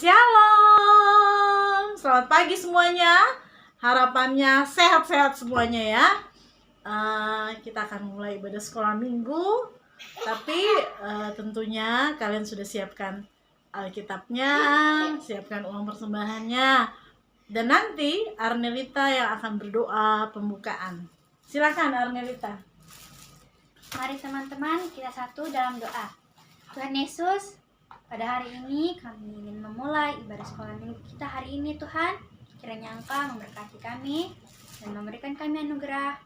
Shalom, selamat pagi semuanya. Harapannya sehat-sehat semuanya ya. Kita akan mulai ibadah sekolah minggu. Tapi tentunya kalian sudah siapkan Alkitabnya, siapkan uang persembahannya. Dan nanti Arnelita yang akan berdoa pembukaan. Silakan Arnelita. Mari teman-teman kita satu dalam doa. Tuhan Yesus, pada hari ini kami ingin memulai ibadah sekolah minggu kita hari ini Tuhan. Kiranya Engkau memberkati kami dan memberikan kami anugerah.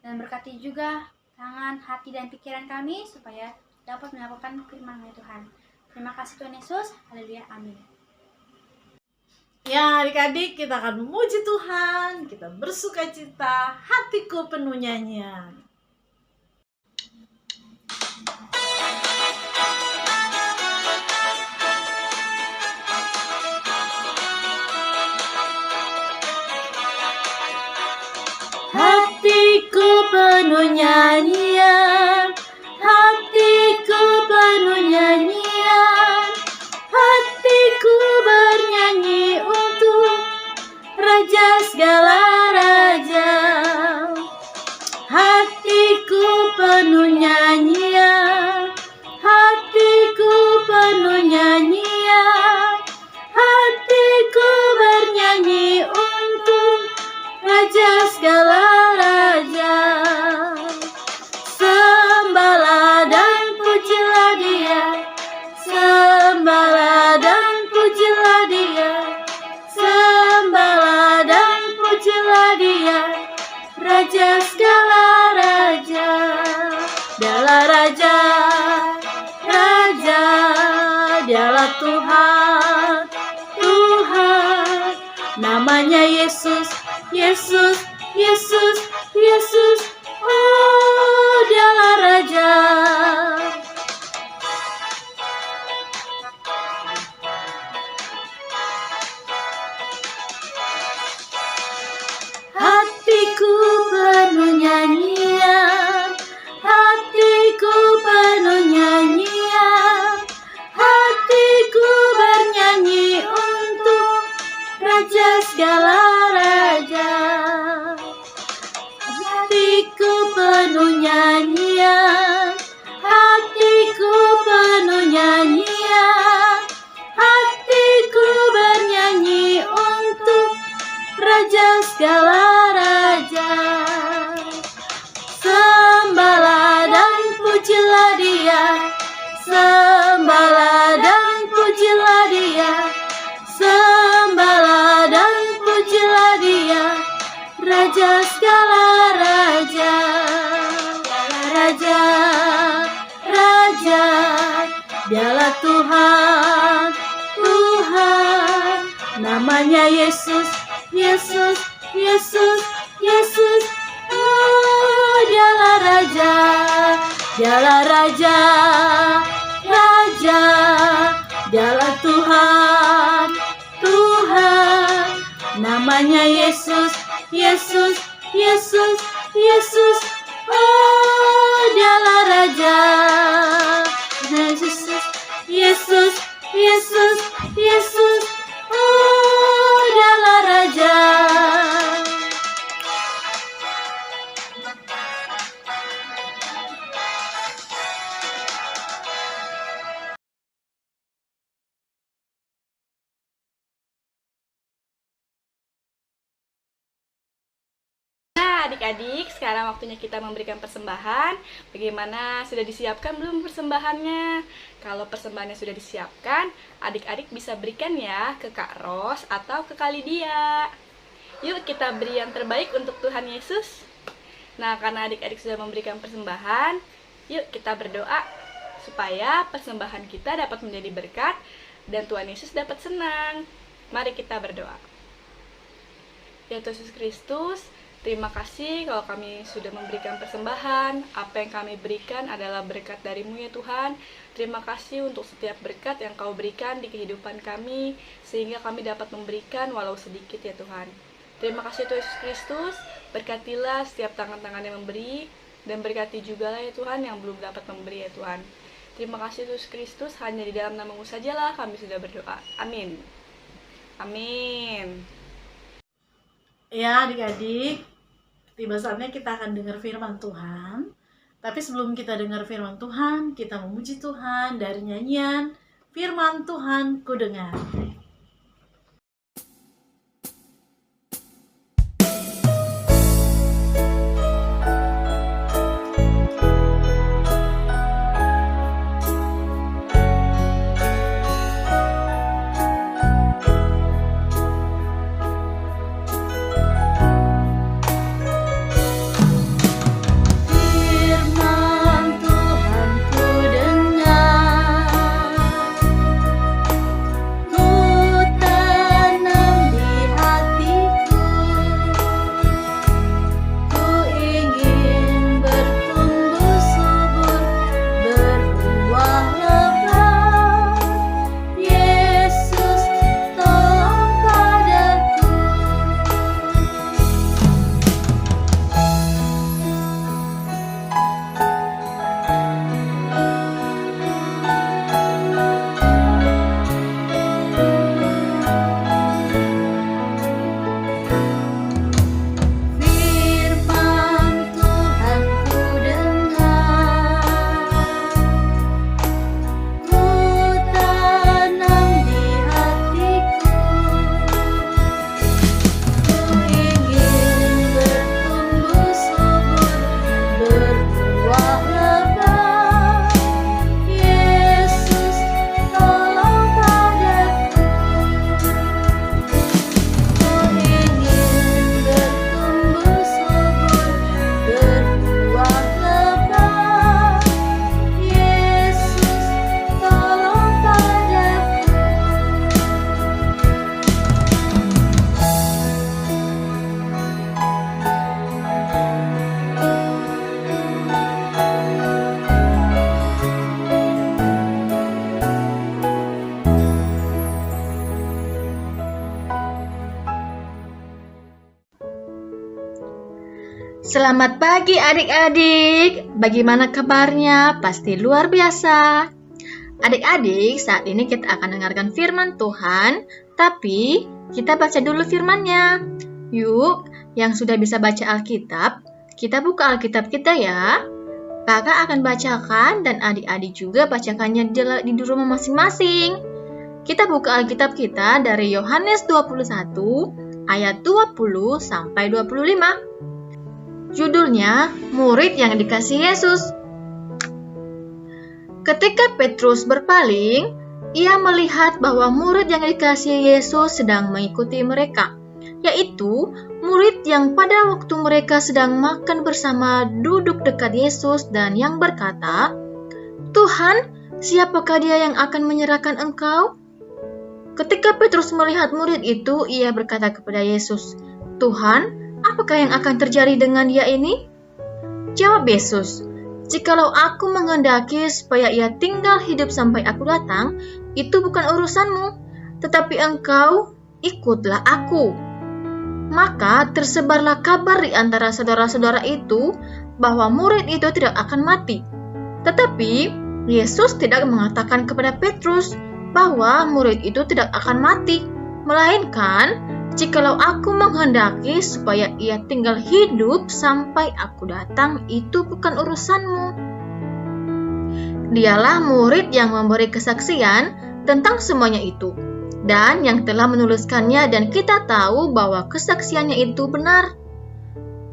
Dan berkati juga tangan, hati, dan pikiran kami supaya dapat melakukan firman-Mu Tuhan. Terima kasih Tuhan Yesus. Haleluya. Amin. Ya adik-adik, kita akan memuji Tuhan. Kita bersuka cita, hatiku penuh nyanyian. Hatiku penuh nyanyian, hatiku penuh nyanyian, hatiku bernyanyi untuk Raja segala raja. Hatiku penuh nyanyian, hatiku penuh nyanyian, hatiku bernyanyi untuk Raja segala raja. Sembahlah dan pujilah Dia, sembahlah dan pujilah Dia, sembahlah dan pujilah Dia, Raja segala raja. Dialah Raja, Raja, Dialah Tuhan, Tuhan. Namanya Yesus, Yesus, Yesus, Yesus. Oh, Dialah Raja. Hatiku penuh nyanyian, hatiku penuh nyanyian, hatiku bernyanyi untuk Raja segala raja. Hatiku penuh nyanyian, hatiku penuh nyanyian, hatiku bernyanyi untuk Raja segala raja. Sembahlah dan pujilah Dia, sembahlah dan pujilah Dia, sembahlah dan pujilah Dia, Raja segala raja. Dialah Raja, Raja, Dialah Tuhan, Tuhan. Namanya Yesus, Yesus, Yesus, Yesus. Oh, Dialah Raja, Dialah Raja, Raja, Dialah Tuhan, Tuhan. Namanya Yesus, Yesus, Yesus, Yesus. Oh, Dialah Raja, Yesus, Yesus, Yesus, Yesus. Oh, Dialah Raja. Nah, adik-adik, sekarang waktunya kita memberikan persembahan. Bagaimana? Sudah disiapkan belum persembahannya? Kalau persembahannya sudah disiapkan, adik-adik bisa berikan ya ke Kak Ros atau ke Kak Lydia. Yuk kita beri yang terbaik untuk Tuhan Yesus. Nah, karena adik-adik sudah memberikan persembahan, yuk kita berdoa supaya persembahan kita dapat menjadi berkat dan Tuhan Yesus dapat senang. Mari kita berdoa. Ya Tuhan Yesus Kristus, terima kasih kalau kami sudah memberikan persembahan. Apa yang kami berikan adalah berkat dari-Mu ya Tuhan. Terima kasih untuk setiap berkat yang Kau berikan di kehidupan kami, sehingga kami dapat memberikan walau sedikit ya Tuhan. Terima kasih Tuhan Yesus Kristus, berkatilah setiap tangan-tangan yang memberi, dan berkati juga lah ya Tuhan yang belum dapat memberi ya Tuhan. Terima kasih Yesus Kristus, hanya di dalam namamu sajalah kami sudah berdoa. Amin. Amin. Ya adik-adik, tiba saatnya kita akan dengar firman Tuhan. Tapi sebelum kita dengar firman Tuhan, kita memuji Tuhan dari nyanyian Firman Tuhan Ku Dengar. Selamat pagi adik-adik, bagaimana kabarnya? Pasti luar biasa. Adik-adik, saat ini kita akan dengarkan firman Tuhan, tapi kita baca dulu firman-Nya. Yuk, yang sudah bisa baca Alkitab, kita buka Alkitab kita ya. Kakak akan bacakan dan adik-adik juga bacakannya di rumah masing-masing. Kita buka Alkitab kita dari Yohanes 21 ayat 20 sampai 25. Judulnya, Murid yang Dikasihi Yesus. Ketika Petrus berpaling, ia melihat bahwa murid yang dikasihi Yesus sedang mengikuti mereka, yaitu murid yang pada waktu mereka sedang makan bersama duduk dekat Yesus dan yang berkata, "Tuhan, siapakah dia yang akan menyerahkan Engkau?" Ketika Petrus melihat murid itu, ia berkata kepada Yesus, "Tuhan, apakah yang akan terjadi dengan dia ini?" Jawab Yesus, "Jikalau aku menghendaki supaya ia tinggal hidup sampai aku datang, itu bukan urusanmu, tetapi engkau ikutlah aku." Maka tersebarlah kabar di antara saudara-saudara itu bahwa murid itu tidak akan mati. Tetapi Yesus tidak mengatakan kepada Petrus bahwa murid itu tidak akan mati, melainkan, "Jikalau aku menghendaki supaya ia tinggal hidup sampai aku datang, itu bukan urusanmu." Dialah murid yang memberi kesaksian tentang semuanya itu, dan yang telah menuliskannya, dan kita tahu bahwa kesaksiannya itu benar.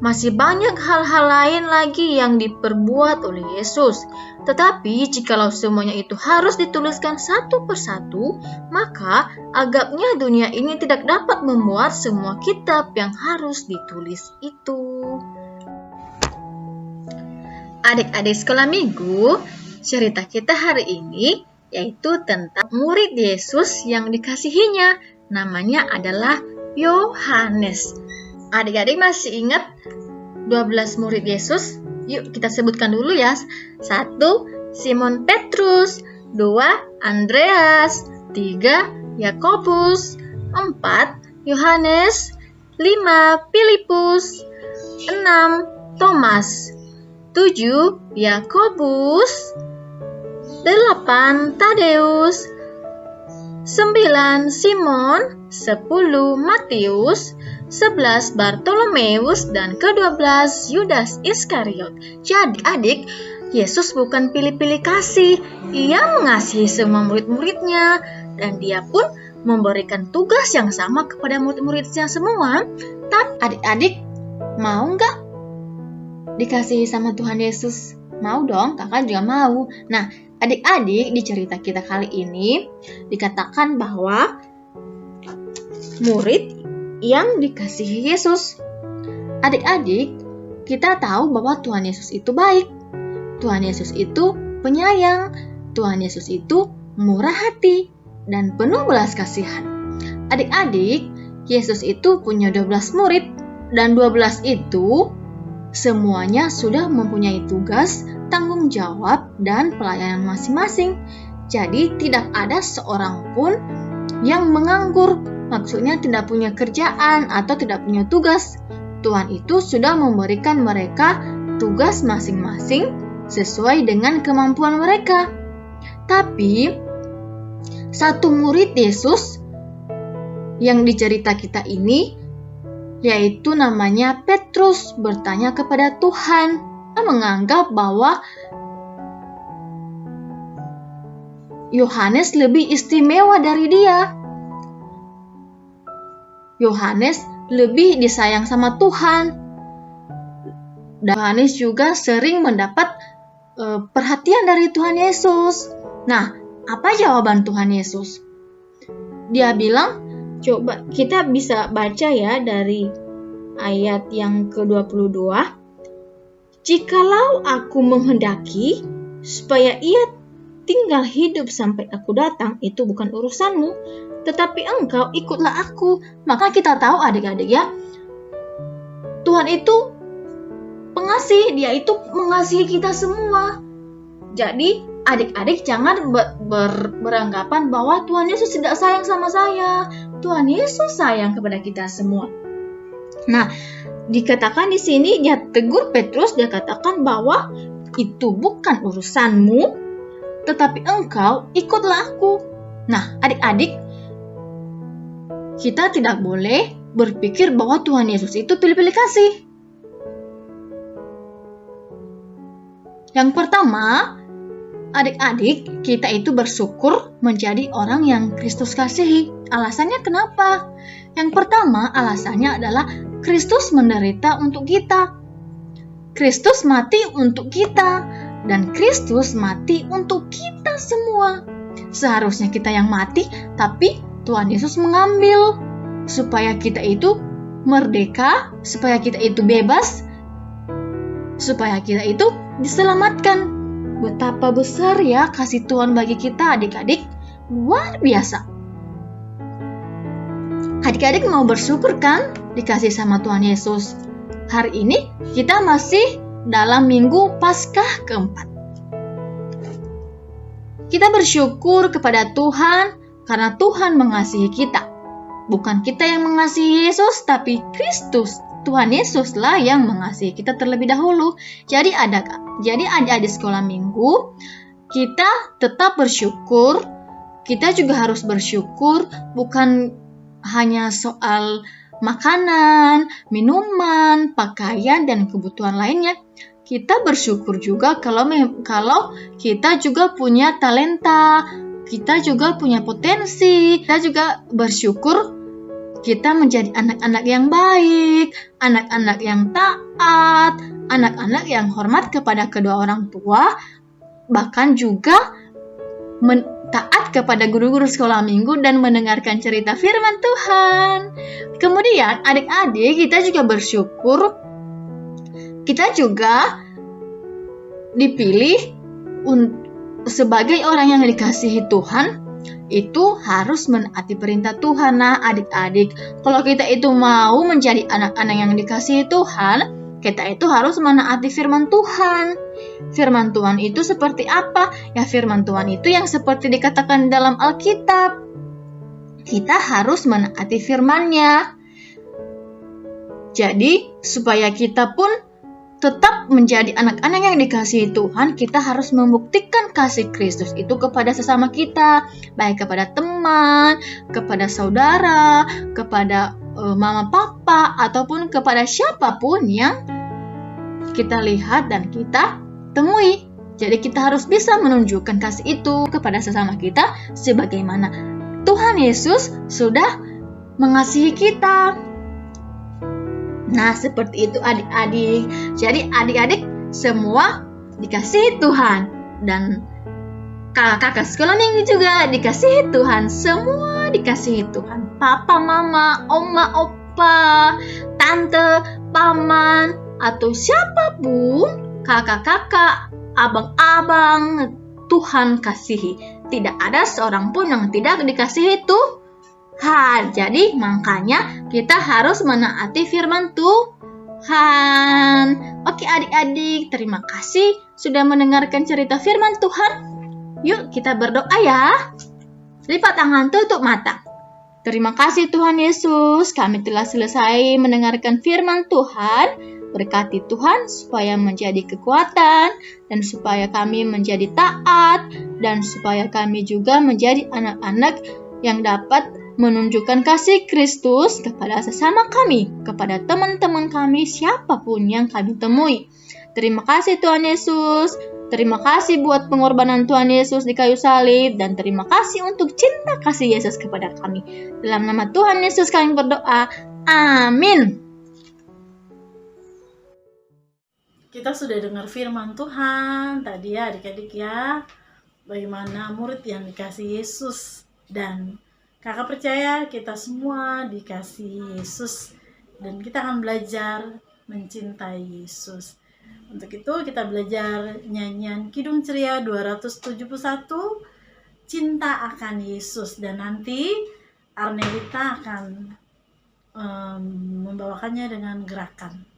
Masih banyak hal-hal lain lagi yang diperbuat oleh Yesus, tetapi jikalau semuanya itu harus dituliskan satu persatu, maka agaknya dunia ini tidak dapat membuat semua kitab yang harus ditulis itu. Adik-adik sekolah minggu, cerita kita hari ini yaitu tentang murid Yesus yang dikasihinya. Namanya adalah Yohanes. Adik-adik masih ingat 12 murid Yesus? Yuk kita sebutkan dulu ya. 1. Simon Petrus. 2. Andreas. 3. Yakobus. 4. Yohanes. 5. Filipus. 6. Thomas. 7. Yakobus. 8 Tadeus, 9 Simon, 10 Matius, 11 Bartolomeus, dan ke-12 Yudas Iskariot. Jadi adik, Yesus bukan pilih-pilih kasih. Ia mengasihi semua murid-muridnya, dan dia pun memberikan tugas yang sama kepada murid-muridnya semua. Tapi adik-adik mau nggak dikasihi sama Tuhan Yesus? Mau dong, kakak juga mau. Nah, adik-adik, di cerita kita kali ini dikatakan bahwa murid yang dikasihi Yesus. Adik-adik, kita tahu bahwa Tuhan Yesus itu baik. Tuhan Yesus itu penyayang. Tuhan Yesus itu murah hati dan penuh belas kasihan. Adik-adik, Yesus itu punya 12 murid, dan 12 itu semuanya sudah mempunyai tugas, tanggung jawab, dan pelayanan masing-masing. Jadi tidak ada seorang pun yang menganggur, maksudnya tidak punya kerjaan atau tidak punya tugas. Tuhan itu sudah memberikan mereka tugas masing-masing sesuai dengan kemampuan mereka. Tapi satu murid Yesus yang di cerita kita ini, yaitu namanya Petrus, bertanya kepada Tuhan. Dia menganggap bahwa Yohanes lebih istimewa dari dia. Yohanes lebih disayang sama Tuhan. Dan Yohanes juga sering mendapat perhatian dari Tuhan Yesus. Nah, apa jawaban Tuhan Yesus? Dia bilang, coba kita bisa baca ya dari ayat yang ke-22. Jikalau aku menghendaki supaya ia tinggal hidup sampai aku datang, itu bukan urusanmu, tetapi engkau ikutlah aku. Maka kita tahu adik-adik ya, Tuhan itu pengasih, dia itu mengasihi kita semua. Jadi adik-adik jangan beranggapan bahwa Tuhan Yesus tidak sayang sama saya. Tuhan Yesus sayang kepada kita semua. Nah, dikatakan di sini, dia tegur Petrus, dia katakan bahwa itu bukan urusanmu, tetapi engkau ikutlah aku. Nah, adik-adik, kita tidak boleh berpikir bahwa Tuhan Yesus itu pilih-pilih kasih. Yang pertama, adik-adik, kita itu bersyukur menjadi orang yang Kristus kasihi. Alasannya kenapa? Yang pertama, alasannya adalah Kristus menderita untuk kita. Kristus mati untuk kita. Dan Kristus mati untuk kita semua. Seharusnya kita yang mati, tapi Tuhan Yesus mengambil. Supaya kita itu merdeka, supaya kita itu bebas, supaya kita itu diselamatkan. Betapa besar ya kasih Tuhan bagi kita adik-adik. Luar biasa. Adik-adik mau bersyukur kan dikasih sama Tuhan Yesus? Hari ini kita masih dalam minggu Paskah keempat. Kita bersyukur kepada Tuhan karena Tuhan mengasihi kita. Bukan kita yang mengasihi Yesus, tapi Kristus. Tuhan Yesuslah yang mengasihi kita terlebih dahulu. Jadi adik-adik sekolah minggu, kita tetap bersyukur. Kita juga harus bersyukur bukan hanya soal makanan, minuman, pakaian, dan kebutuhan lainnya. Kita bersyukur juga kalau kita juga punya talenta, kita juga punya potensi. Kita juga bersyukur kita menjadi anak-anak yang baik, anak-anak yang taat, anak-anak yang hormat kepada kedua orang tua, bahkan juga taat kepada guru-guru sekolah minggu dan mendengarkan cerita firman Tuhan. Kemudian adik-adik, kita juga bersyukur kita juga dipilih sebagai orang yang dikasihi Tuhan. Itu harus menaati perintah Tuhan. Nah, adik-adik, kalau kita itu mau menjadi anak-anak yang dikasihi Tuhan, kita itu harus menaati firman Tuhan. Firman Tuhan itu seperti apa? Ya, firman Tuhan itu yang seperti dikatakan dalam Alkitab. Kita harus menaati firman-Nya. Jadi, supaya kita pun tetap menjadi anak-anak yang dikasihi Tuhan, kita harus membuktikan kasih Kristus itu kepada sesama kita, baik kepada teman, kepada saudara, kepada mama papa, ataupun kepada siapapun yang kita lihat dan kita temui. Jadi kita harus bisa menunjukkan kasih itu kepada sesama kita sebagaimana Tuhan Yesus sudah mengasihi kita. Nah, seperti itu adik-adik. Jadi adik-adik semua dikasihi Tuhan. Dan kakak-kakak sekolah minggu juga dikasihi Tuhan. Semua dikasihi Tuhan. Papa, mama, oma, opa, tante, paman, atau siapapun, kakak-kakak, abang-abang, Tuhan kasihi. Tidak ada seorang pun yang tidak dikasihi Tuhan. Jadi makanya kita harus menaati firman Tuhan. Oke adik-adik, terima kasih sudah mendengarkan cerita firman Tuhan. Yuk kita berdoa ya. Lipat tangan, tutup mata. Terima kasih Tuhan Yesus, kami telah selesai mendengarkan firman Tuhan. Berkati Tuhan supaya menjadi kekuatan dan supaya kami menjadi taat dan supaya kami juga menjadi anak-anak yang dapat menunjukkan kasih Kristus kepada sesama kami, kepada teman-teman kami, siapapun yang kami temui. Terima kasih Tuhan Yesus. Terima kasih buat pengorbanan Tuhan Yesus di kayu salib. Dan terima kasih untuk cinta kasih Yesus kepada kami. Dalam nama Tuhan Yesus kami berdoa. Amin. Kita sudah dengar firman Tuhan tadi ya adik-adik ya. Bagaimana murid yang dikasih Yesus. Dan kakak percaya kita semua dikasih Yesus dan kita akan belajar mencintai Yesus. Untuk itu kita belajar nyanyian Kidung Ceria 271 Cinta akan Yesus, dan nanti Arnelita akan membawakannya dengan gerakan.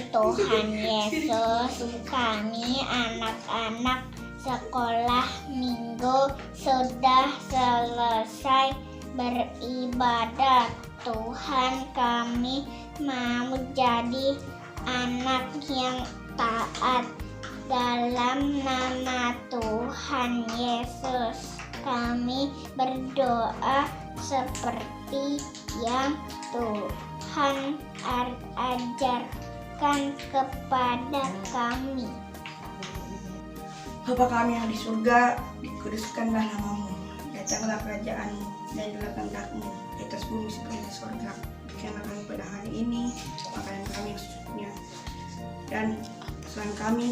Tuhan Yesus, kami anak-anak sekolah minggu sudah selesai beribadat. Tuhan, kami mau jadi anak yang taat. Dalam nama Tuhan Yesus, kami berdoa seperti yang Tuhan ajarkan kepada kami. Bapa kami yang di surga, dikuduskanlah namamu, datanglah kerajaanmu, jadilah kehendak-mu di atas bumi seperti di surga. Berikanlah kami pada hari ini makanan kami yang secukupnya, dan selain kami,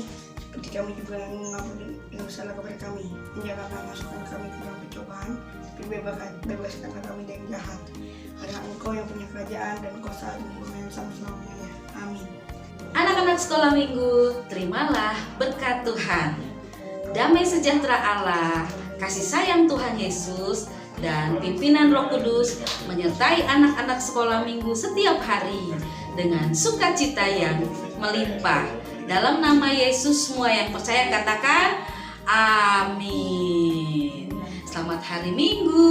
seperti kami juga mengampuni yang bersalah kepada kami. Janganlah masukkan kami ke dalam pencobaan, tapi bebaskanlah kami dari jahat. Karena Engkau yang punya kerajaan dan kuasa dan kemuliaan selama-lamanya. Amin. Anak-anak sekolah minggu, terimalah berkat Tuhan. Damai sejahtera Allah, kasih sayang Tuhan Yesus, dan pimpinan Roh Kudus menyertai anak-anak sekolah minggu setiap hari dengan sukacita yang melimpah. Dalam nama Yesus, semua yang percaya katakan amin. Selamat hari Minggu.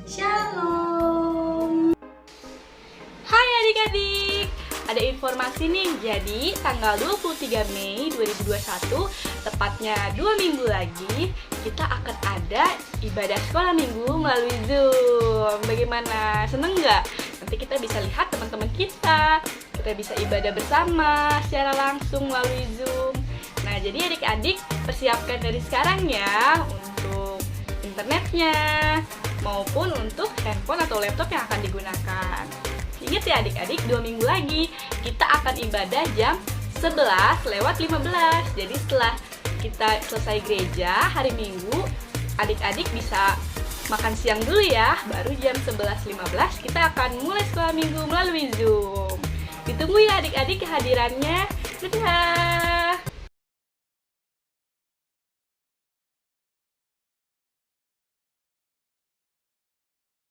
Shalom. Hai adik-adik, ada informasi nih. Jadi tanggal 23 Mei 2021, tepatnya 2 minggu lagi, kita akan ada ibadah sekolah minggu melalui Zoom. Bagaimana? Seneng nggak? Nanti kita bisa lihat teman-teman kita, kita bisa ibadah bersama secara langsung melalui Zoom. Nah, jadi adik-adik persiapkan dari sekarang ya untuk internetnya maupun untuk handphone atau laptop yang akan digunakan. Ingat ya adik-adik, 2 minggu lagi kita akan ibadah jam 11:15. Jadi setelah kita selesai gereja hari Minggu, adik-adik bisa makan siang dulu ya. Baru jam 11:15 kita akan mulai sekolah minggu melalui Zoom. Ditunggu ya adik-adik kehadirannya. Dadah!